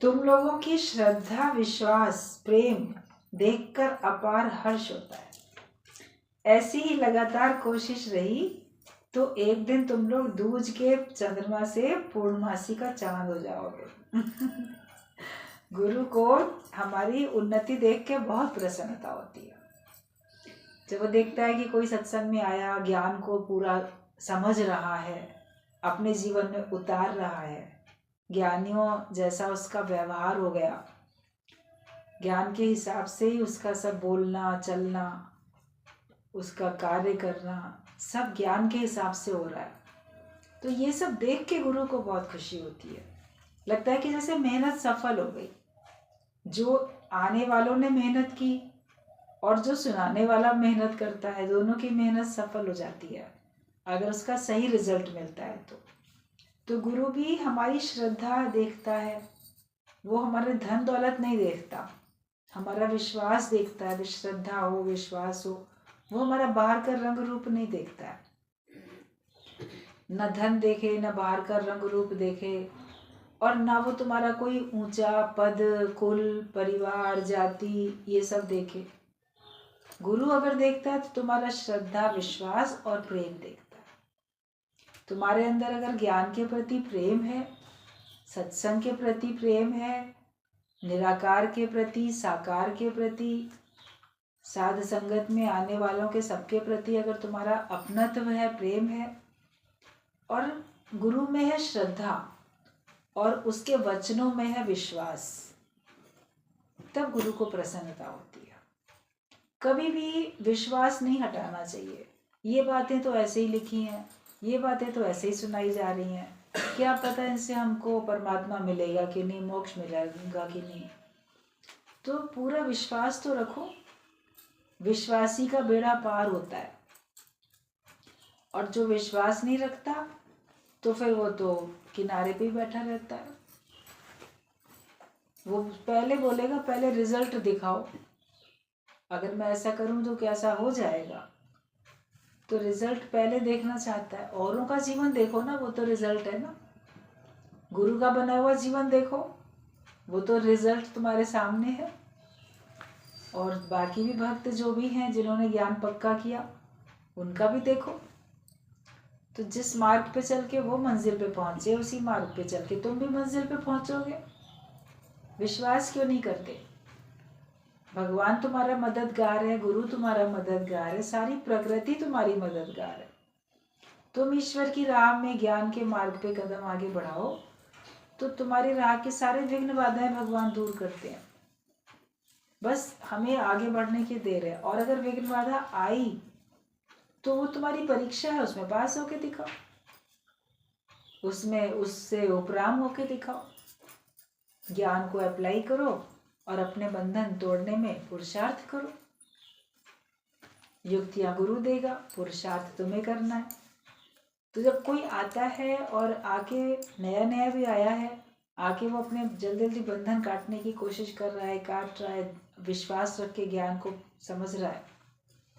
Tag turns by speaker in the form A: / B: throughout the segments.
A: तुम लोगों की श्रद्धा, विश्वास, प्रेम देखकर अपार हर्ष होता है। ऐसी ही लगातार कोशिश रही तो एक दिन तुम लोग दूज के चंद्रमा से पूर्णमासी का चांद हो जाओगे। गुरु को हमारी उन्नति देख के बहुत प्रसन्नता होती है। जब वो देखता है कि कोई सत्संग में आया, ज्ञान को पूरा समझ रहा है, अपने जीवन में उतार रहा है, ज्ञानियों जैसा उसका व्यवहार हो गया, ज्ञान के हिसाब से ही उसका सब बोलना चलना, उसका कार्य करना सब ज्ञान के हिसाब से हो रहा है, तो ये सब देख के गुरु को बहुत खुशी होती है। लगता है कि जैसे मेहनत सफल हो गई। जो आने वालों ने मेहनत की और जो सुनाने वाला मेहनत करता है, दोनों की मेहनत सफल हो जाती है अगर उसका सही रिजल्ट मिलता है तो गुरु भी हमारी श्रद्धा देखता है। वो हमारे धन दौलत नहीं देखता, हमारा विश्वास देखता है। श्रद्धा हो, विश्वास हो, वो हमारा बाहर का रंग रूप नहीं देखता है। न धन देखे, न बाहर का रंग रूप देखे, और ना वो तुम्हारा कोई ऊंचा पद, कुल, परिवार, जाति ये सब देखे। गुरु अगर देखता है तो तुम्हारा श्रद्धा, विश्वास और प्रेम देखता है। तुम्हारे अंदर अगर ज्ञान के प्रति प्रेम है, सत्संग के प्रति प्रेम है, निराकार के प्रति, साकार के प्रति, साध संगत में आने वालों के सबके प्रति अगर तुम्हारा अपनत्व है, प्रेम है, और गुरु में है श्रद्धा और उसके वचनों में है विश्वास, तब गुरु को प्रसन्नता होती है। कभी भी विश्वास नहीं हटाना चाहिए। ये बातें तो ऐसे ही लिखी हैं, ये बातें तो ऐसे ही सुनाई जा रही हैं, क्या पता इनसे हमको परमात्मा मिलेगा कि नहीं, मोक्ष मिलेगा कि नहीं। तो पूरा विश्वास तो रखो। विश्वासी का बेड़ा पार होता है, और जो विश्वास नहीं रखता तो फिर वो तो किनारे पे ही बैठा रहता है। वो पहले बोलेगा पहले रिजल्ट दिखाओ, अगर मैं ऐसा करूं तो कैसा हो जाएगा, तो रिजल्ट पहले देखना चाहता है। औरों का जीवन देखो ना, वो तो रिजल्ट है ना। गुरु का बना हुआ जीवन देखो, वो तो रिजल्ट तुम्हारे सामने है। और बाकी भी भक्त जो भी हैं जिन्होंने ज्ञान पक्का किया, उनका भी देखो। तो जिस मार्ग पे चल के वो मंजिल पे पहुंचे, उसी मार्ग पे चल के तुम भी मंजिल पे पहुंचोगे। विश्वास क्यों नहीं करते? भगवान तुम्हारा मददगार है, गुरु तुम्हारा मददगार है, सारी प्रकृति तुम्हारी मददगार है। तुम ईश्वर की राह में, ज्ञान के मार्ग पे कदम आगे बढ़ाओ तो तुम्हारी राह के सारे विघ्न बाधाएं भगवान दूर करते हैं। बस हमें आगे बढ़ने की देर है। और अगर विघ्न बाधा आई तो वो तुम्हारी परीक्षा है, उसमें पास होके दिखाओ, उसमें उससे उपराम होके दिखाओ। ज्ञान को अप्लाई करो और अपने बंधन तोड़ने में पुरुषार्थ करो। युक्तियां गुरु देगा, पुरुषार्थ तुम्हें करना है। तो जब कोई आता है और आके, नया नया भी आया है, आके वो अपने जल्दी जल्दी बंधन काटने की कोशिश कर रहा है, काट रहा है, विश्वास रख के ज्ञान को समझ रहा है,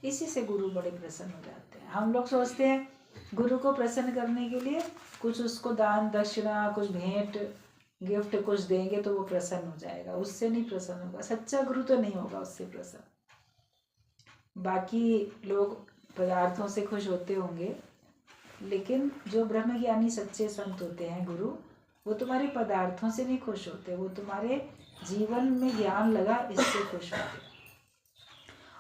A: इसी से गुरु बड़े प्रसन्न हो जाते हैं। हम लोग सोचते हैं गुरु को प्रसन्न करने के लिए कुछ उसको दान दक्षिणा, कुछ भेंट गिफ्ट कुछ देंगे तो वो प्रसन्न हो जाएगा। उससे नहीं प्रसन्न होगा, सच्चा गुरु तो नहीं होगा उससे प्रसन्न। बाकी लोग पदार्थों से खुश होते होंगे, लेकिन जो ब्रह्म ज्ञानी सच्चे संत होते हैं गुरु, वो तुम्हारे पदार्थों से नहीं खुश होते, वो तुम्हारे जीवन में ज्ञान लगा इससे खुश होते।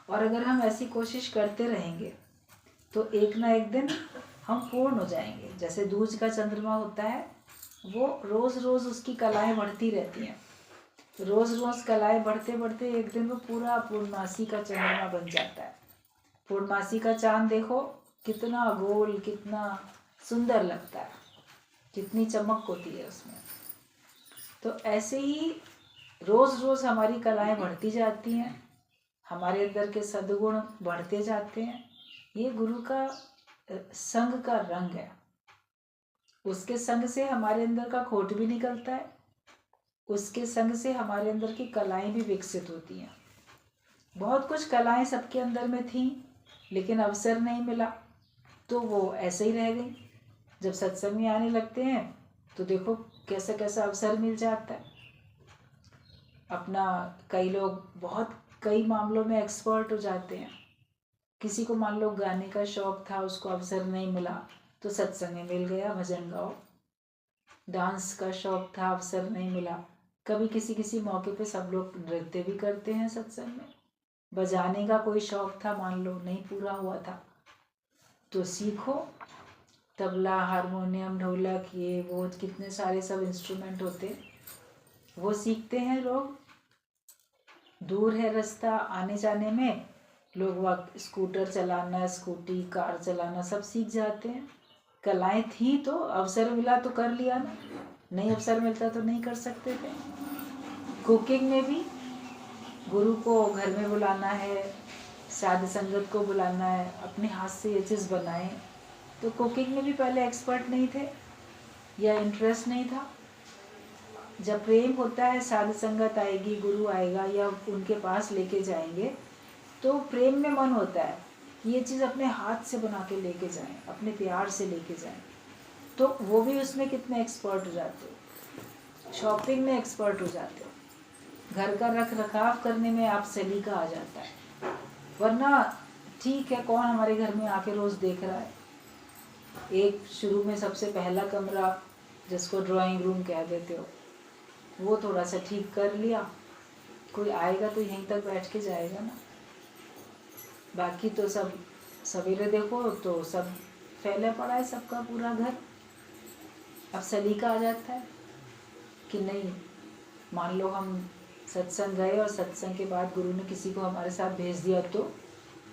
A: और अगर हम ऐसी कोशिश करते रहेंगे तो एक ना एक दिन हम पूर्ण हो जाएंगे। जैसे दूज का चंद्रमा होता है, वो रोज रोज उसकी कलाएं बढ़ती रहती हैं। रोज रोज कलाएं बढ़ते बढ़ते एक दिन वो पूरा पूर्णमासी का चंद्रमा बन जाता है। पूर्णमासी का चांद देखो कितना गोल, कितना सुंदर लगता है, कितनी चमक होती है उसमें। तो ऐसे ही रोज रोज हमारी कलाएं बढ़ती जाती हैं, हमारे अंदर के सद्गुण बढ़ते जाते हैं। ये गुरु का संग का रंग है। उसके संग से हमारे अंदर का खोट भी निकलता है, उसके संग से हमारे अंदर की कलाएं भी विकसित होती हैं। बहुत कुछ कलाएं सबके अंदर में थीं, लेकिन अवसर नहीं मिला तो वो ऐसे ही रह गई। जब सत्संग में आने लगते हैं तो देखो कैसा कैसा अवसर मिल जाता है। अपना, कई लोग बहुत कई मामलों में एक्सपर्ट हो जाते हैं। किसी को मान लो गाने का शौक था, उसको अवसर नहीं मिला तो सत्संग में मिल गया, भजन गाओ। डांस का शौक था, अवसर नहीं मिला, कभी किसी किसी मौके पे सब लोग नृत्य भी करते हैं सत्संग में। बजाने का कोई शौक था, मान लो नहीं पूरा हुआ था, तो सीखो। तबला, हारमोनियम, ढोलक, ये वो कितने सारे सब इंस्ट्रूमेंट होते, वो सीखते हैं लोग। दूर है रास्ता आने जाने में, लोग वक्त स्कूटर चलाना, स्कूटी, कार चलाना सब सीख जाते हैं। कलाएं थी तो अवसर मिला तो कर लिया ना, नहीं अवसर मिलता तो नहीं कर सकते थे। कुकिंग में भी गुरु को घर में बुलाना है, साध संगत को बुलाना है, अपने हाथ से ये चीज़ बनाए। तो कुकिंग में भी पहले एक्सपर्ट नहीं थे या इंटरेस्ट नहीं था। जब प्रेम होता है, साध संगत आएगी, गुरु आएगा या उनके पास लेके जाएंगे, तो प्रेम में मन होता है ये चीज़ अपने हाथ से बना के लेके जाएं, अपने प्यार से लेके जाएं, तो वो भी उसमें कितने एक्सपर्ट हो जाते हो। शॉपिंग में एक्सपर्ट हो जाते हो, घर का रख रखाव करने में आप सलीका आ जाता है। वरना ठीक है, कौन हमारे घर में आके रोज़ देख रहा है। एक शुरू में सबसे पहला कमरा जिसको ड्राइंग रूम कह देते हो, वो थोड़ा सा ठीक कर लिया, कोई आएगा तो यहीं तक बैठ के जाएगा ना। बाकी तो सब सवेरे देखो तो सब फैला पड़ा है, सबका पूरा घर। अब सलीका आ जाता है कि नहीं, मान लो हम सत्संग गए और सत्संग के बाद गुरु ने किसी को हमारे साथ भेज दिया, तो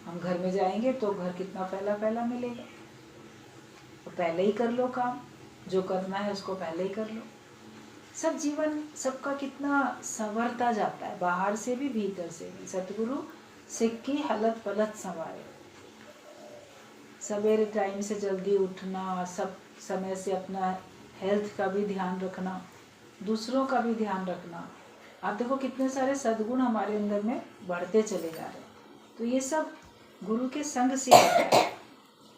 A: हम घर में जाएंगे तो घर कितना फैला फैला मिलेगा। तो पहले ही कर लो काम, जो करना है उसको पहले ही कर लो। सब जीवन सबका कितना संवरता जाता है, बाहर से भी भीतर से भी। सतगुरु सिक्की हलत पलत संवारे। सवेरे टाइम से जल्दी उठना, सब समय से अपना हेल्थ का भी ध्यान रखना, दूसरों का भी ध्यान रखना। आप देखो कितने सारे सद्गुण हमारे अंदर में बढ़ते चले जा रहे हैं। तो ये सब गुरु के संग से होता है,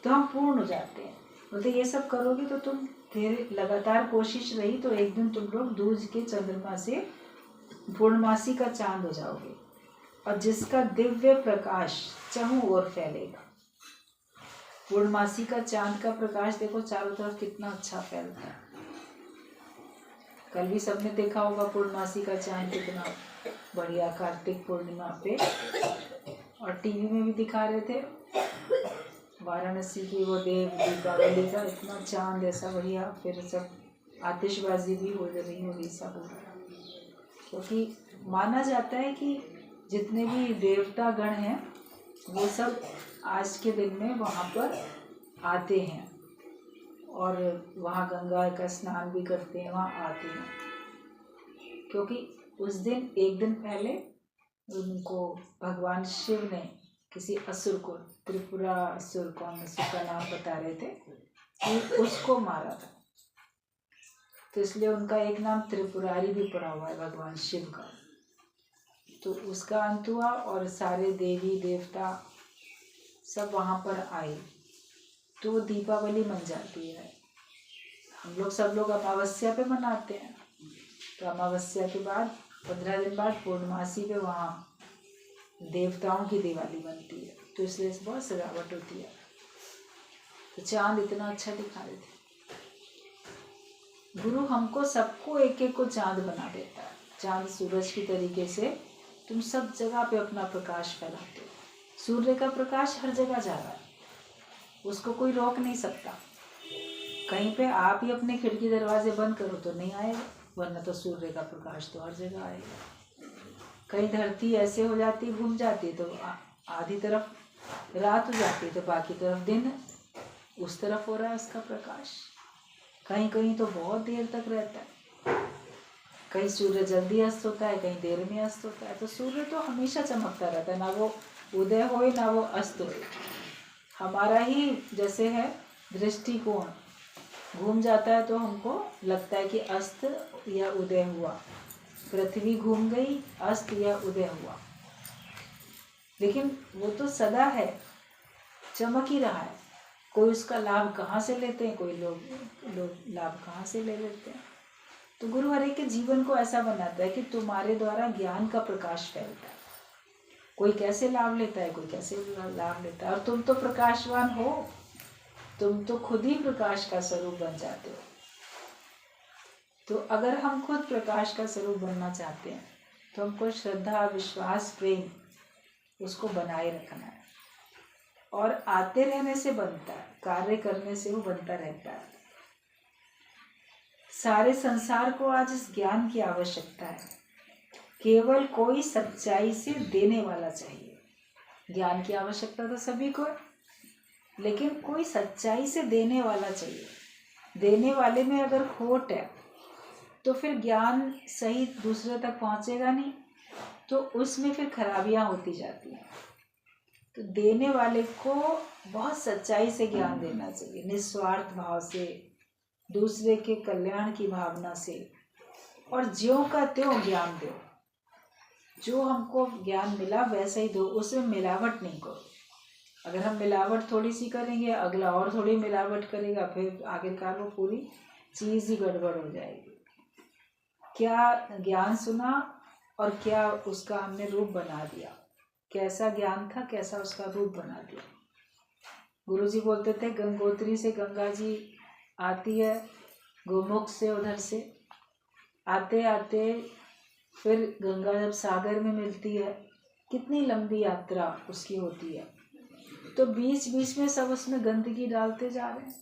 A: तो हम पूर्ण हो जाते हैं। बोलते ये सब करोगे तो तुम फिर लगातार कोशिश रही तो एक दिन तुम लोग दूज के चंद्रमा से पूर्णमासी का चांद हो जाओगे, और जिसका दिव्य प्रकाश चारों ओर फैलेगा। पूर्णमासी का चांद का प्रकाश देखो चारों तरफ कितना अच्छा फैलता है। कल भी सबने देखा होगा पूर्णमासी का चांद कितना बढ़िया, कार्तिक पूर्णिमा पे, और टीवी में भी दिखा रहे थे वाराणसी की वो देव दीपावली का इतना चांद ऐसा बढ़िया। फिर सब आतिशबाजी भी हो रही होगी सब, क्योंकि माना जाता है कि जितने भी देवता गण हैं वो सब आज के दिन में वहाँ पर आते हैं और वहाँ गंगा का स्नान भी करते हैं, वहाँ आते हैं। क्योंकि उस दिन एक दिन पहले उनको भगवान शिव ने किसी असुर को, त्रिपुरा असुर, कौन असुर का नाम बता रहे थे, कि उसको मारा था। तो इसलिए उनका एक नाम त्रिपुरारी भी पड़ा हुआ है भगवान शिव का। तो उसका अंत हुआ और सारे देवी देवता सब वहाँ पर आए, तो दीपावली मन जाती है। हम लोग सब लोग अमावस्या पे मनाते हैं, तो अमावस्या के बाद 15 दिन बाद पूर्णमासी पे वहाँ देवताओं की दिवाली बनती है, तो इसलिए बहुत सजावट होती है। तो चांद इतना अच्छा दिखा रहे थे। गुरु हमको सबको एक एक को चांद बना देता है। चांद सूरज की तरीके से तुम सब जगह पे अपना प्रकाश फैलाते हो। सूर्य का प्रकाश हर जगह जा रहा है, उसको कोई रोक नहीं सकता। कहीं पे आप ही अपने खिड़की दरवाजे बंद करो तो नहीं आएगा, वरना तो सूर्य का प्रकाश तो हर जगह आएगा। कहीं धरती ऐसे हो जाती, घूम जाती, तो आधी तरफ रात हो जाती तो बाकी तरफ दिन, उस तरफ हो रहा है उसका प्रकाश। कहीं कहीं तो बहुत देर तक रहता है, कहीं सूर्य जल्दी अस्त होता है, कहीं देर में अस्त होता है। तो सूर्य तो हमेशा चमकता रहता है, ना वो उदय होए ना वो अस्त होए। हमारा ही जैसे है दृष्टिकोण घूम जाता है तो हमको लगता है कि अस्त या उदय हुआ, पृथ्वी घूम गई, अस्त या उदय हुआ, लेकिन वो तो सदा है, चमक ही रहा है। कोई उसका लाभ कहाँ से लेते हैं, कोई लोग लाभ कहाँ से ले लेते हैं। तो गुरु हर एक के जीवन को ऐसा बनाता है कि तुम्हारे द्वारा ज्ञान का प्रकाश फैलता है। कोई कैसे लाभ लेता है, कोई कैसे लाभ लेता है, और तुम तो प्रकाशवान हो, तुम तो खुद ही प्रकाश का स्वरूप बन जाते हो। तो अगर हम खुद प्रकाश का स्वरूप बनना चाहते हैं तो हमको श्रद्धा, विश्वास, प्रेम उसको बनाए रखना है। और आते रहने से बनता है, कार्य करने से वो बनता रहता है। सारे संसार को आज इस ज्ञान की आवश्यकता है। केवल कोई सच्चाई से देने वाला चाहिए। ज्ञान की आवश्यकता तो सभी को है, लेकिन कोई सच्चाई से देने वाला चाहिए। देने वाले में अगर खोट है तो फिर ज्ञान सही दूसरे तक पहुंचेगा नहीं, तो उसमें फिर खराबियां होती जाती हैं। तो देने वाले को बहुत सच्चाई से ज्ञान देना चाहिए, निस्वार्थ भाव से, दूसरे के कल्याण की भावना से, और ज्यों का त्यों ज्ञान दो। जो हमको ज्ञान मिला वैसे ही दो, उसमें मिलावट नहीं करो। अगर हम मिलावट थोड़ी सी करेंगे, अगला और थोड़ी मिलावट करेगा, फिर आखिरकार वो पूरी चीज़ ही गड़बड़ हो जाएगी। क्या ज्ञान सुना और क्या उसका हमने रूप बना दिया। कैसा ज्ञान था, कैसा उसका रूप बना दिया। गुरुजी बोलते थे गंगोत्री से गंगा जी आती है, गोमुख से उधर से आते आते फिर गंगा जब सागर में मिलती है, कितनी लंबी यात्रा उसकी होती है। तो बीच बीच में सब उसमें गंदगी डालते जा रहे हैं।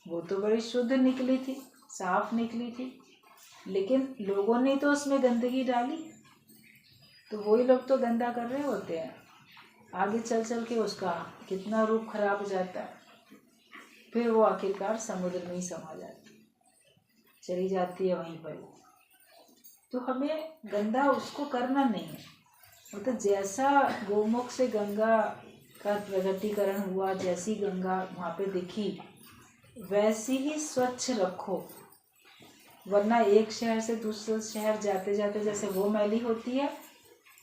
A: वो तो बड़ी शुद्ध निकली थी, साफ निकली थी, लेकिन लोगों ने तो उसमें गंदगी डाली, तो वही लोग तो गंदा कर रहे होते हैं। आगे चल चल के उसका कितना रूप खराब हो जाता है। फिर वो आखिरकार समुद्र में ही समा जाती है, चली जाती है वहीं पर। तो हमें गंदा उसको करना नहीं है। मतलब जैसा गोमुख से गंगा का प्रगटीकरण हुआ, जैसी गंगा वहाँ पे दिखी, वैसी ही स्वच्छ रखो। वरना एक शहर से दूसरे शहर जाते जाते जैसे वो मैली होती है,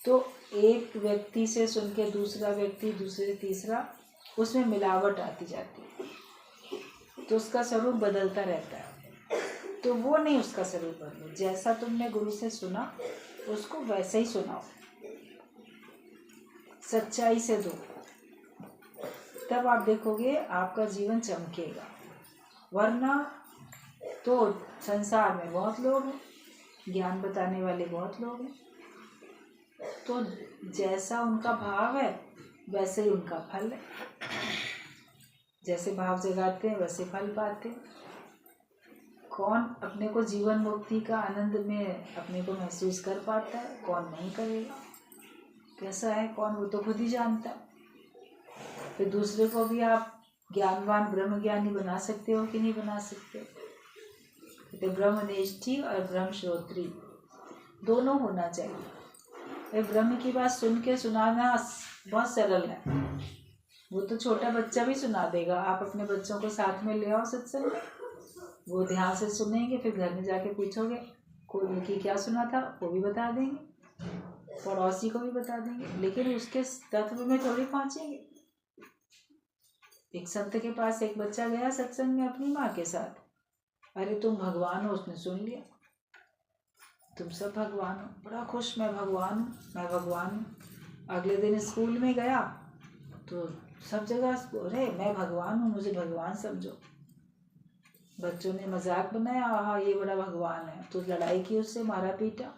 A: तो एक व्यक्ति से सुन के दूसरा व्यक्ति, दूसरे तीसरा, उसमें मिलावट आती जाती है, तो उसका स्वरूप बदलता रहता है। तो वो नहीं, उसका स्वरूप बदलो। जैसा तुमने गुरु से सुना उसको वैसे ही सुनाओ, सच्चाई से दो, तब आप देखोगे आपका जीवन चमकेगा। वरना तो संसार में बहुत लोग हैं, ज्ञान बताने वाले बहुत लोग हैं, तो जैसा उनका भाव है वैसे ही उनका फल है। जैसे भाव जगाते हैं वैसे फल पाते हैं। कौन अपने को जीवन मुक्ति का आनंद में अपने को महसूस कर पाता है, कौन नहीं करेगा, कैसा है कौन, वो तो खुद ही जानता है। फिर दूसरे को भी आप ज्ञानवान ब्रह्म ज्ञानी बना सकते हो कि नहीं बना सकते। तो ब्रह्मनिष्ठी और ब्रह्म श्रोत्री दोनों होना चाहिए। ब्रह्म की बात सुन के सुनाना बहुत सरल है, वो तो छोटा बच्चा भी सुना देगा। आप अपने बच्चों को साथ में ले आओ सत्संग, वो ध्यान से सुनेंगे, फिर घर में जाके पूछोगे कोई की क्या सुना था, वो भी बता देंगे, पड़ोसी को भी बता देंगे, लेकिन उसके तत्व में थोड़ी पहुँचेंगे। एक संत के पास एक बच्चा गया सत्संग में अपनी माँ के साथ, अरे तुम भगवान हो, उसने सुन लिया, तुम सब भगवान हो, बड़ा खुश, मैं भगवान हूँ, मैं भगवान हूँ। अगले दिन स्कूल में गया तो सब जगह अरे मैं भगवान हूँ, मुझे भगवान समझो। बच्चों ने मजाक बनाया, हाँ ये बड़ा भगवान है, तो लड़ाई की उससे, मारा पीटा,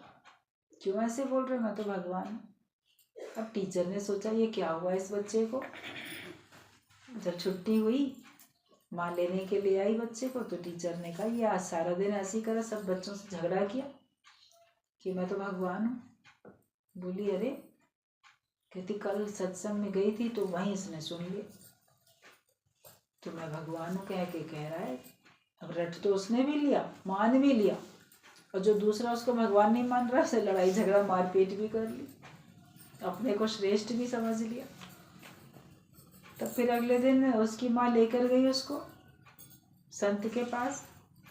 A: क्यों ऐसे बोल रहे, मैं तो भगवान हूँ। अब टीचर ने सोचा ये क्या हुआ इस बच्चे को। जब छुट्टी हुई, माँ लेने के लिए आई बच्चे को, तो टीचर ने कहा ये आज सारा दिन ऐसे ही करा, सब बच्चों से झगड़ा किया कि मैं तो भगवान हूँ। बोली अरे, कहती कल सत्संग में गई थी तो वहीं इसने सुन लिया, तो मैं भगवान हूँ कह के कह रहा है। अब रट तो उसने भी लिया, मान भी लिया, और जो दूसरा उसको भगवान नहीं मान रहा, उसे लड़ाई झगड़ा मारपीट भी कर ली, अपने को श्रेष्ठ भी समझ लिया। तब फिर अगले दिन उसकी माँ लेकर गई उसको संत के पास,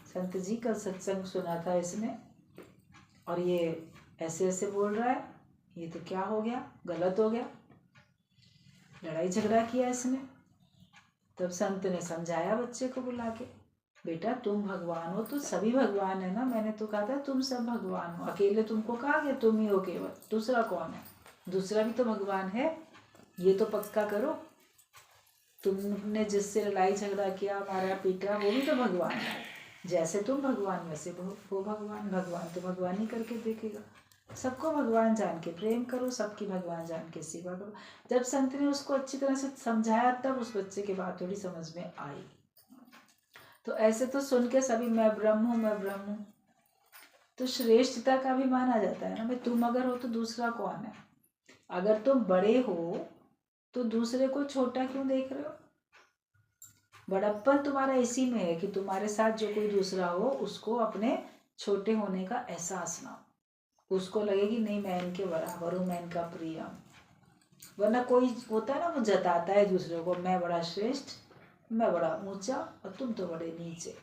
A: संत जी का सत्संग सुना था इसने, और ये ऐसे ऐसे बोल रहा है, ये तो क्या हो गया, गलत हो गया, लड़ाई झगड़ा किया इसने। तब संत ने समझाया बच्चे को बुला के, बेटा तुम भगवान हो तो सभी भगवान है ना। मैंने तो कहा था तुम सब भगवान हो, अकेले तुमको कहा गया तुम ही हो केवल, दूसरा कौन है? दूसरा भी तो भगवान है, ये तो पक्का करो। तुमने जिससे लड़ाई झगड़ा किया, मारा पीटा, वो भी तो भगवान है। जैसे तुम भगवान वैसे वो भगवान। भगवान तो भगवान ही करके देखेगा। सबको भगवान जान के प्रेम करो, सबकी भगवान जान के सेवा करो। जब संत ने उसको अच्छी तरह से समझाया तब उस बच्चे की बात थोड़ी समझ में आई। तो ऐसे तो सुन के सभी मैं ब्रह्म हूँ, मैं ब्रह्म हूँ, तो श्रेष्ठता का भी माना जाता है ना भाई। तुम अगर हो तो दूसरा कौन है? अगर तुम बड़े हो तो दूसरे को छोटा क्यों देख रहे हो? बड़प्पन तुम्हारा इसी में है कि तुम्हारे साथ जो कोई दूसरा हो उसको अपने छोटे होने का एहसास ना हो, उसको लगे कि नहीं मैं इनके बराबर हूँ, मैं इनका प्रिय हूँ। वरना कोई होता है ना, वो जताता है दूसरे को, मैं बड़ा श्रेष्ठ, मैं बड़ा ऊंचा और तुम तो बड़े नीचे।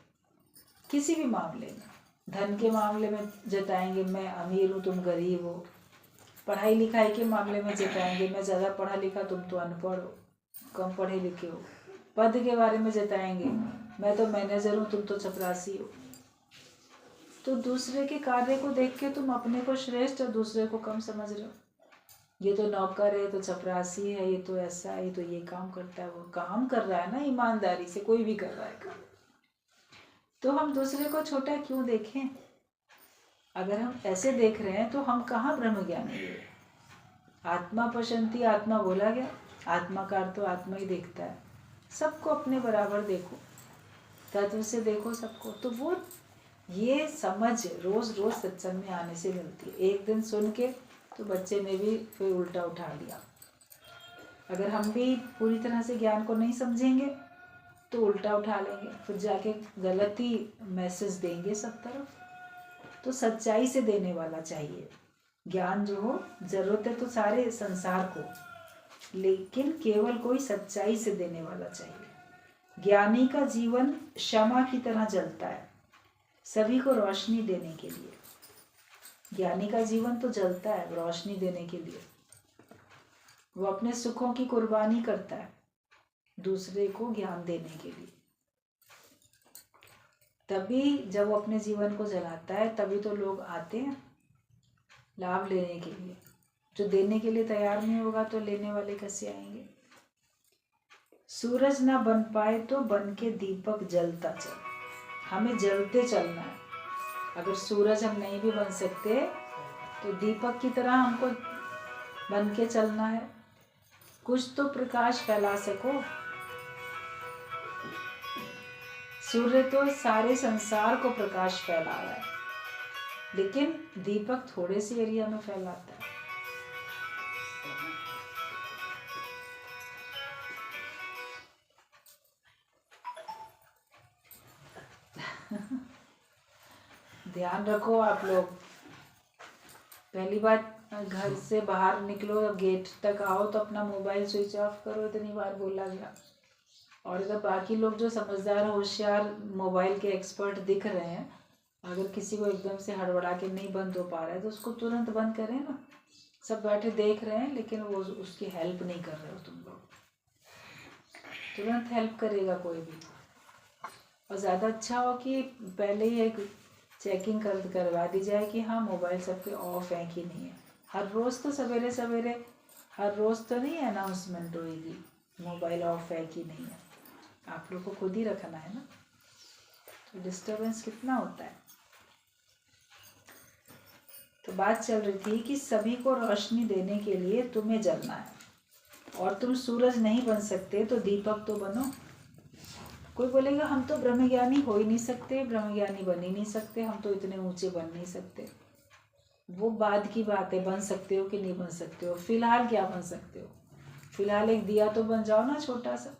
A: किसी भी मामले में, धन के मामले में जताएंगे मैं अमीर हूँ तुम गरीब हो, पढ़ाई लिखाई के मामले में जताएंगे मैं ज़्यादा पढ़ा लिखा तुम तो अनपढ़ हो, कम पढ़े लिखे हो, पद के बारे में जताएंगे मैं तो मैनेजर हूँ तुम तो चपरासी हो। तो दूसरे के कार्य को देख के तुम अपने को श्रेष्ठ और दूसरे को कम समझ रहे हो। ये तो नौकर है, तो चपरासी है, ये तो ऐसा है, ये तो ये काम करता है, वो काम कर रहा है ना ईमानदारी से, कोई भी कर रहा है काम। तो हम दूसरे को छोटा क्यों देखें? अगर हम ऐसे देख रहे हैं तो हम कहाँ ब्रह्म ज्ञानी हुए? आत्मा पश्यन्ति, आत्मा बोला गया, आत्मा का अर्थ तो आत्मा ही देखता है। सबको अपने बराबर देखो, तत्व से देखो सबको। तो वो ये समझ रोज रोज सत्संग में आने से मिलती है। एक दिन सुन के तो बच्चे ने भी फिर उल्टा उठा लिया। अगर हम भी पूरी तरह से ज्ञान को नहीं समझेंगे तो उल्टा उठा लेंगे, फिर जाके गलत ही मैसेज देंगे सब तरफ। तो सच्चाई से देने वाला चाहिए ज्ञान जो हो। जरूरत है तो सारे संसार को, लेकिन केवल कोई सच्चाई से देने वाला चाहिए। ज्ञानी का जीवन क्षमा की तरह जलता है, सभी को रोशनी देने के लिए। ज्ञानी का जीवन तो जलता है रोशनी देने के लिए। वो अपने सुखों की कुर्बानी करता है दूसरे को ज्ञान देने के लिए। तभी जब वो अपने जीवन को जलाता है तभी तो लोग आते हैं लाभ लेने के लिए। जो देने के लिए तैयार नहीं होगा तो लेने वाले कैसे आएंगे? सूरज ना बन पाए तो बन के दीपक जलता चल। हमें जलते चलना है। अगर सूरज हम नहीं भी बन सकते तो दीपक की तरह हमको बन के चलना है। कुछ तो प्रकाश फैला सको। सूर्य तो सारे संसार को प्रकाश फैला रहा है, लेकिन दीपक थोड़े से एरिया में फैलाता है। ध्यान रखो आप लोग। पहली बात, घर से बाहर निकलो, जब गेट तक आओ तो अपना मोबाइल स्विच ऑफ करो, इतनी बार बोला गया। और अगर बाकी लोग जो समझदार होशियार मोबाइल के एक्सपर्ट दिख रहे हैं, अगर किसी को एकदम से हड़बड़ा के नहीं बंद हो पा रहा है तो उसको तुरंत बंद करें ना। सब बैठे देख रहे हैं लेकिन वो उसकी हेल्प नहीं कर रहे हो तुम लोग। तुरंत हेल्प करेगा कोई भी। और ज़्यादा अच्छा हो कि पहले ही एक चेकिंग करवा दी जाए कि हाँ मोबाइल सबके ऑफ है कि नहीं है। हर रोज़ तो सवेरे सवेरे, हर रोज़ तो नहीं अनाउंसमेंट होगी मोबाइल ऑफ है कि नहीं है। आप लोग को खुद ही रखना है ना, तो डिस्टर्बेंस कितना होता है। तो बात चल रही थी कि सभी को रोशनी देने के लिए तुम्हें जलना है, और तुम सूरज नहीं बन सकते तो दीपक तो बनो। कोई बोलेगा हम तो ब्रह्मज्ञानी हो ही नहीं सकते, ब्रह्मज्ञानी बन ही नहीं सकते, हम तो इतने ऊंचे बन नहीं सकते। वो बाद की बात है, बन सकते हो कि नहीं बन सकते हो। फिलहाल क्या बन सकते हो? फिलहाल एक दिया तो बन जाओ ना छोटा सा।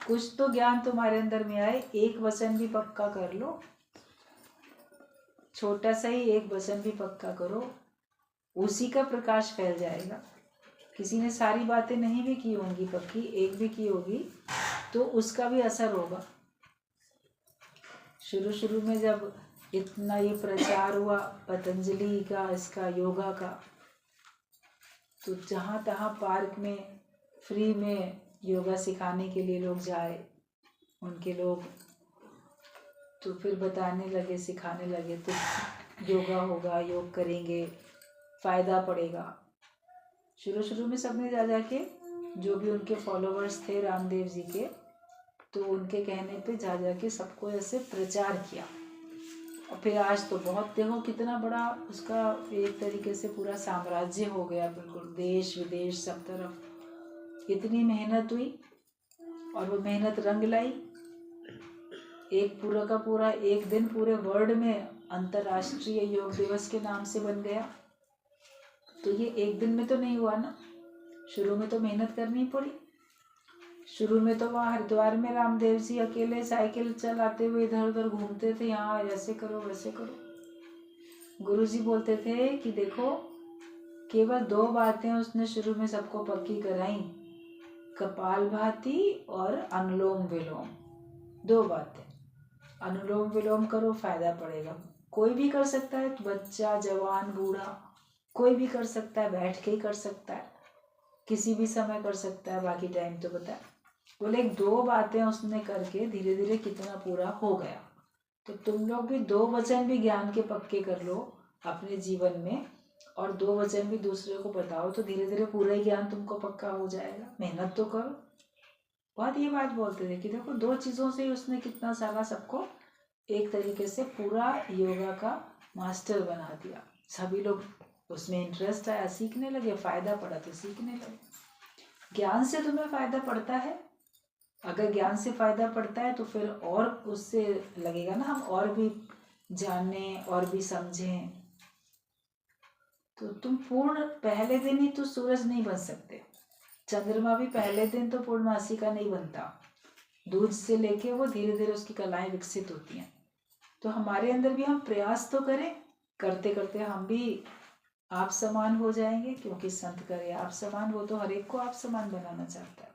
A: कुछ तो ज्ञान तुम्हारे अंदर में आए, एक वचन भी पक्का कर लो। छोटा सा ही एक वचन भी पक्का करो, उसी का प्रकाश फैल जाएगा। किसी ने सारी बातें नहीं भी की होंगी पक्की, एक भी की होगी तो उसका भी असर होगा। शुरू शुरू में जब इतना ये प्रचार हुआ पतंजलि का, इसका योगा का, तो जहाँ तहाँ पार्क में फ्री में योगा सिखाने के लिए लोग जाए, उनके लोग तो फिर बताने लगे, सिखाने लगे, तो योगा होगा, योग करेंगे, फ़ायदा पड़ेगा। शुरू शुरू में सबने जा जाके, जो भी उनके फॉलोवर्स थे रामदेव जी के, तो उनके कहने पे जा जाके सबको ऐसे प्रचार किया। और फिर आज तो बहुत, देखो कितना बड़ा उसका एक तरीके से पूरा साम्राज्य हो गया, बिल्कुल देश विदेश सब तरफ इतनी मेहनत हुई और वो मेहनत रंग लाई। एक पूरा का पूरा एक दिन पूरे वर्ल्ड में अंतर्राष्ट्रीय योग दिवस के नाम से बन गया। तो ये एक दिन में तो नहीं हुआ ना, शुरू में तो मेहनत करनी पड़ी। शुरू में तो वहाँ हरिद्वार में रामदेव जी अकेले साइकिल चलाते हुए इधर उधर घूमते थे, यहाँ ऐसे करो वैसे करो। गुरु जी बोलते थे कि देखो, केवल 2 बातें उसने शुरू में सबको पक्की कराई, कपालभाति और अनुलोम विलोम। 2 बातें, अनुलोम विलोम करो फायदा पड़ेगा। कोई भी कर सकता है, बच्चा जवान बूढ़ा कोई भी कर सकता है, बैठ के ही कर सकता है, किसी भी समय कर सकता है, बाकी टाइम तो बता। बोले 2 बातें उसने करके धीरे धीरे कितना पूरा हो गया। तो तुम लोग भी 2 वचन भी ज्ञान के पक्के कर लो अपने जीवन में, और 2 वचन भी दूसरे को बताओ, तो धीरे धीरे पूरा ही ज्ञान तुमको पक्का हो जाएगा। मेहनत तो करो। बहुत ये बात बोलते थे कि देखो 2 चीज़ों से ही उसने कितना सारा सबको एक तरीके से पूरा योगा का मास्टर बना दिया। सभी लोग उसमें इंटरेस्ट आया, सीखने लगे, फ़ायदा पड़ा तो सीखने लगे। ज्ञान से तुम्हें फ़ायदा पड़ता है, अगर ज्ञान से फ़ायदा पड़ता है तो फिर और उससे लगेगा ना हम और भी जानें और भी समझें। तो तुम पूर्ण पहले दिन ही तो सूरज नहीं बन सकते, चंद्रमा भी पहले दिन तो पूर्णमासी का नहीं बनता। दूध से लेके वो धीरे धीरे उसकी कलाएं विकसित होती हैं। तो हमारे अंदर भी हम प्रयास तो करें, करते करते हम भी आप समान हो जाएंगे, क्योंकि संत करे आप समान, वो तो हर एक को आप समान बनाना चाहता है।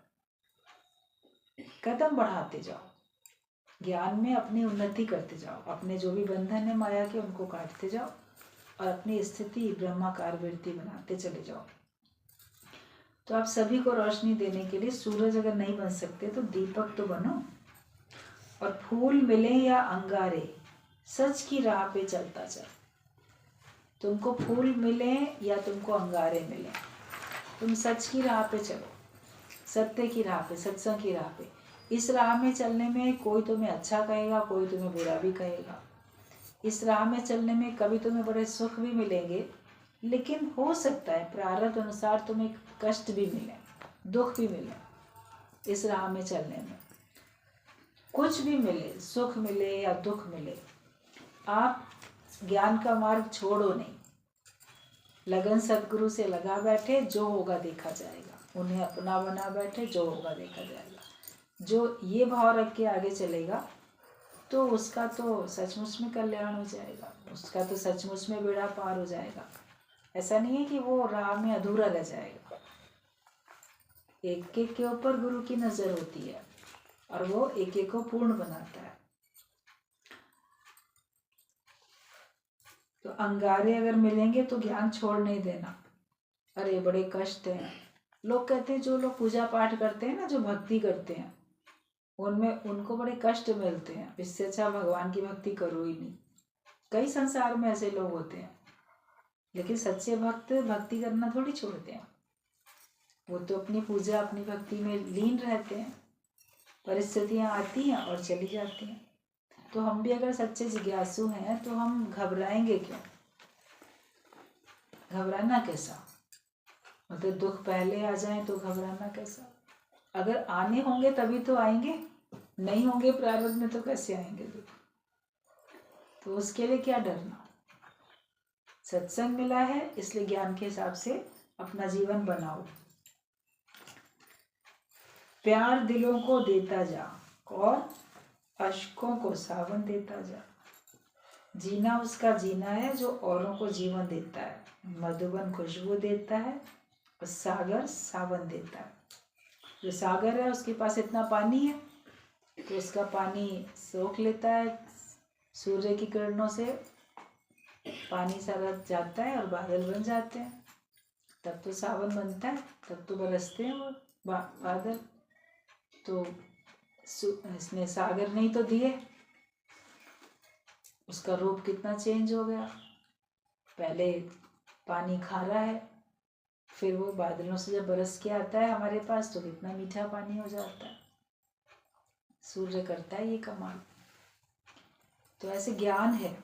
A: कदम बढ़ाते जाओ, ज्ञान में अपनी उन्नति करते जाओ, अपने जो भी बंधन है माया के उनको काटते जाओ और अपनी स्थिति ब्रह्माकार वृत्ति बनाते चले जाओ। तो आप सभी को रोशनी देने के लिए सूरज अगर नहीं बन सकते तो दीपक तो बनो, और फूल मिले या अंगारे सच की राह पे चलता चल। तुमको फूल मिले या तुमको अंगारे मिले, तुम सच की राह पे चलो, सत्य की राह पे, सत्संग की राह पे। इस राह में चलने में कोई तुम्हें अच्छा कहेगा, कोई तुम्हें बुरा भी कहेगा। इस राह में चलने में कभी तुम्हें बड़े सुख भी मिलेंगे, लेकिन हो सकता है प्रारब्ध अनुसार तुम्हें कष्ट भी मिले, दुख भी मिले। इस राह में चलने में कुछ भी मिले, सुख मिले या दुख मिले, आप ज्ञान का मार्ग छोड़ो नहीं। लगन सदगुरु से लगा बैठे, जो होगा देखा जाएगा। उन्हें अपना बना बैठे, जो होगा देखा जाएगा। जो ये भाव रख के आगे चलेगा तो उसका तो सचमुच में कल्याण हो जाएगा, उसका तो सचमुच में बेड़ा पार हो जाएगा। ऐसा नहीं है कि वो राह में अधूरा रह जाएगा। एक एक के ऊपर गुरु की नज़र होती है और वो एक एक को पूर्ण बनाता है। तो अंगारे अगर मिलेंगे तो ज्ञान छोड़ नहीं देना। अरे बड़े कष्ट हैं, लोग कहते हैं, जो लोग पूजा पाठ करते हैं ना, जो भक्ति करते हैं, उनमें उनको बड़े कष्ट मिलते हैं, इससे अच्छा भगवान की भक्ति करो ही नहीं। कई संसार में ऐसे लोग होते हैं, लेकिन सच्चे भक्त भक्ति करना थोड़ी छोड़ते हैं। वो तो अपनी पूजा अपनी भक्ति में लीन रहते हैं। परिस्थितियाँ आती हैं और चली जाती हैं। तो हम भी अगर सच्चे जिज्ञासु हैं तो हम घबराएंगे क्यों? घबराना कैसा? मतलब दुख पहले आ जाए तो घबराना कैसा? अगर आने होंगे तभी तो आएंगे, नहीं होंगे प्रारब्ध में तो कैसे आएंगे दुख? तो उसके लिए क्या डरना? सत्संग मिला है इसलिए ज्ञान के हिसाब से अपना जीवन बनाओ। प्यार दिलों को देता जा और अश्कों को सावन देता जा। जीना उसका जीना है जो औरों को जीवन देता है। मधुबन खुशबू देता है और सागर सावन देता है। जो सागर है उसके पास इतना पानी है तो उसका पानी सोख लेता है, सूर्य की किरणों से पानी सारा जाता है और बादल बन जाते हैं, तब तो सावन बनता है, तब तो बरसते हैं वो बादल। तो इसने सागर नहीं तो दिए, उसका रूप कितना चेंज हो गया। पहले पानी खारा है, फिर वो बादलों से जब बरस के आता है हमारे पास तो कितना मीठा पानी हो जाता है। सूर्य करता है ये कमाल। तो ऐसे ज्ञान है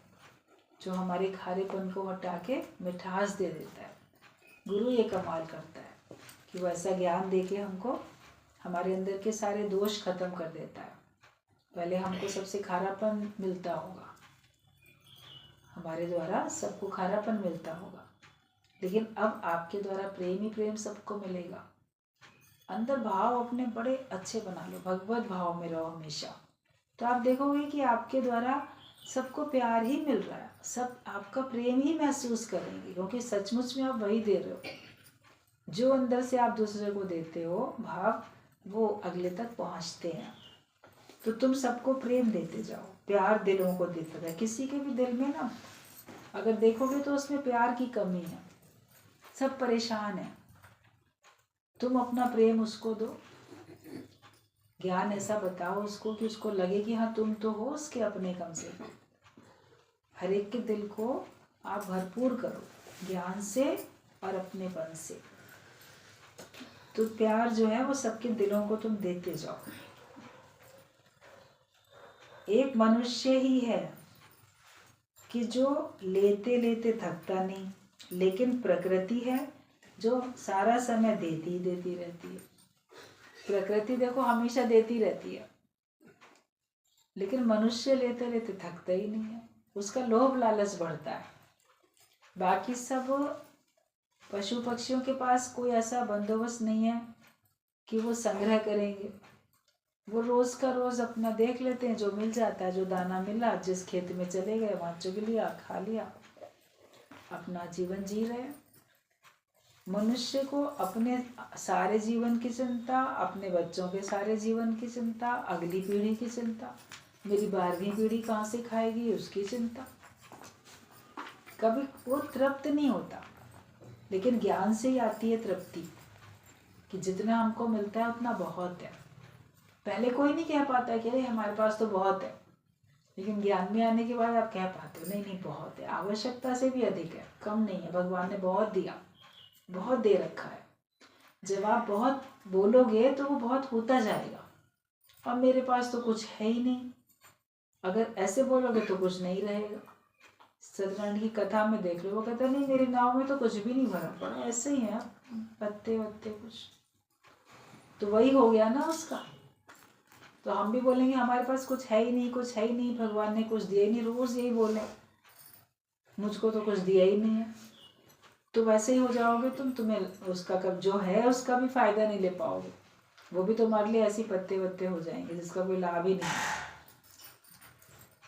A: जो हमारे खारेपन को हटा के मिठास दे देता है। गुरु ये कमाल करता है कि वो ऐसा ज्ञान दे के हमको हमारे अंदर के सारे दोष खत्म कर देता है। पहले हमको सबसे खारापन मिलता होगा, हमारे द्वारा सबको खारापन मिलता होगा, लेकिन अब आपके द्वारा प्रेम ही प्रेम सबको मिलेगा। अंदर भाव अपने बड़े अच्छे बना लो, भगवत भाव में रहो हमेशा, तो आप देखोगे कि आपके द्वारा सबको प्यार ही मिल रहा है, सब आपका प्रेम ही महसूस करेंगे, क्योंकि सचमुच में आप वही दे रहे हो जो अंदर से आप दूसरे को देते हो भाव, वो अगले तक पहुंचते हैं। तो तुम सबको प्रेम देते जाओ, प्यार दिलों को देते जाओ। किसी के भी दिल में ना अगर देखोगे तो उसमें प्यार की कमी है, सब परेशान है, तुम अपना प्रेम उसको दो, ज्ञान ऐसा बताओ उसको कि उसको लगे कि हाँ तुम तो हो उसके अपने, कम से कम हर एक के दिल को आप भरपूर करो ज्ञान से और अपनेपन से। तो प्यार जो है वो सबके दिलों को तुम देते जाओ। एक मनुष्य ही है कि जो लेते लेते थकता नहीं, लेकिन प्रकृति है जो सारा समय देती रहती है। प्रकृति देखो हमेशा देती रहती है, लेकिन मनुष्य लेते लेते थकता ही नहीं है, उसका लोभ लालच बढ़ता है। बाकी सब पशु पक्षियों के पास कोई ऐसा बंदोबस्त नहीं है कि वो संग्रह करेंगे, वो रोज का रोज अपना देख लेते हैं, जो मिल जाता है, जो दाना मिला जिस खेत में चले गए वहां चुग लिया, खा लिया, अपना जीवन जी रहे हैं। मनुष्य को अपने सारे जीवन की चिंता, अपने बच्चों के सारे जीवन की चिंता, अगली पीढ़ी की चिंता, मेरी 12वीं पीढ़ी कहाँ से खाएगी उसकी चिंता, कभी वो तृप्त नहीं होता। लेकिन ज्ञान से ही आती है तृप्ति कि जितना हमको मिलता है उतना बहुत है। पहले कोई नहीं कह पाता कि अरे हमारे पास तो बहुत है, लेकिन ज्ञान में आने के बाद आप कह पाते हो नहीं नहीं बहुत है, आवश्यकता से भी अधिक है, कम नहीं है, भगवान ने बहुत दिया, बहुत दे रखा है। जब आप बहुत बोलोगे तो वो बहुत होता जाएगा, और मेरे पास तो कुछ है ही नहीं, अगर ऐसे बोलोगे तो कुछ नहीं रहेगा। सत्यनारायण की कथा में देख लो, वो कहता नहीं मेरी नाव में तो कुछ भी नहीं भरा पड़ा, ऐसे ही है पत्ते वत्ते कुछ, तो वही हो गया ना उसका। तो हम भी बोलेंगे हमारे पास कुछ है ही नहीं, कुछ है ही नहीं, भगवान ने कुछ दिया ही नहीं, रोज यही बोले मुझको तो कुछ दिया ही नहीं है, तो वैसे ही हो जाओगे तुम, तुम्हें उसका कब जो है उसका भी फायदा नहीं ले पाओगे, वो भी तुम्हारे लिए ऐसी पत्ते वत्ते हो जाएंगे जिसका कोई लाभ ही नहीं है।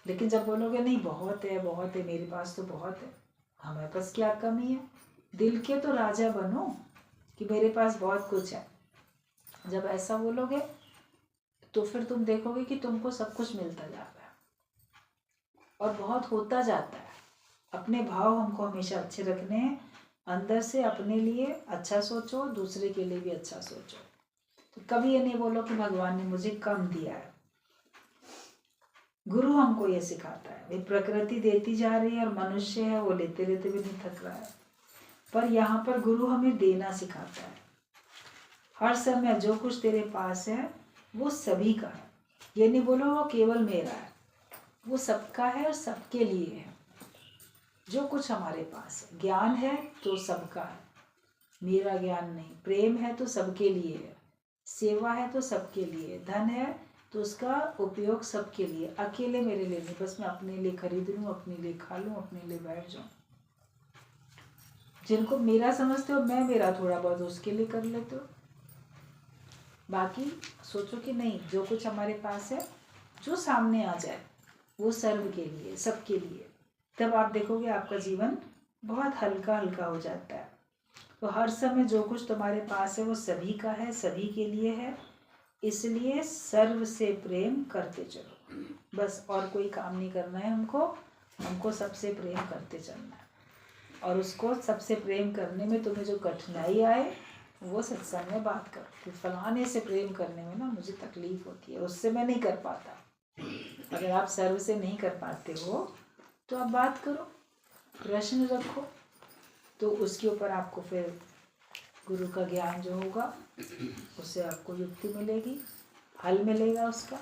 A: लेकिन जब बोलोगे नहीं बहुत है मेरे पास तो बहुत है, हमारे पास क्या कमी है, दिल के तो राजा बनो कि मेरे पास बहुत कुछ है। जब ऐसा बोलोगे तो फिर तुम देखोगे कि तुमको सब कुछ मिलता जाता है और बहुत होता जाता है। अपने भाव हमको हमेशा अच्छे रखने हैं, अंदर से अपने लिए अच्छा सोचो, दूसरे के लिए भी अच्छा सोचो। तो कभी ये नहीं बोलो कि भगवान ने मुझे कम दिया है। गुरु हमको ये सिखाता है, ये प्रकृति देती जा रही है और मनुष्य है वो लेते लेते भी नहीं थक रहा है, पर यहाँ पर गुरु हमें देना सिखाता है। हर समय जो कुछ तेरे पास है वो सभी का है, ये नहीं बोलो वो केवल मेरा है, वो सबका है और सबके लिए है। जो कुछ हमारे पास है, ज्ञान है तो सबका है, मेरा ज्ञान नहीं, प्रेम है तो सबके लिए है, सेवा है तो सबके लिए, धन है तो उसका उपयोग सबके लिए, अकेले मेरे लिए नहीं, बस मैं अपने लिए खरीद लूँ, अपने लिए खा लूँ, अपने लिए बैठ जाऊँ। जिनको मेरा समझते हो मैं मेरा थोड़ा बहुत उसके लिए कर लेते हो, बाकी सोचो कि नहीं जो कुछ हमारे पास है जो सामने आ जाए वो सर्व के लिए, सबके लिए, तब आप देखोगे आपका जीवन बहुत हल्का हल्का हो जाता है। तो हर समय जो कुछ तुम्हारे पास है वो सभी का है, सभी के लिए है, इसलिए सर्व से प्रेम करते चलो, बस और कोई काम नहीं करना है हमको सबसे प्रेम करते चलना है। और उसको सबसे प्रेम करने में तुम्हें जो कठिनाई आए वो सत्संग में बात करो कि फलाने से प्रेम करने में ना मुझे तकलीफ होती है, उससे मैं नहीं कर पाता। अगर आप सर्व से नहीं कर पाते हो तो आप बात करो, प्रश्न रखो, तो उसके ऊपर आपको फिर गुरु का ज्ञान जो होगा उससे आपको युक्ति मिलेगी, हल मिलेगा उसका।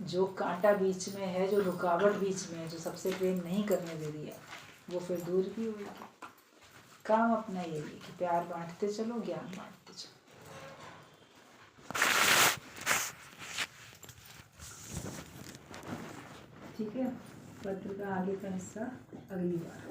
A: जो कांटा बीच में है, जो रुकावट बीच में है, जो सबसे प्रेम नहीं करने दे रही है, वो फिर दूर भी होगी। काम अपना यही है कि प्यार बांटते चलो, ज्ञान बांटते चलो। ठीक है, पत्र का आगे का हिस्सा अगली बार।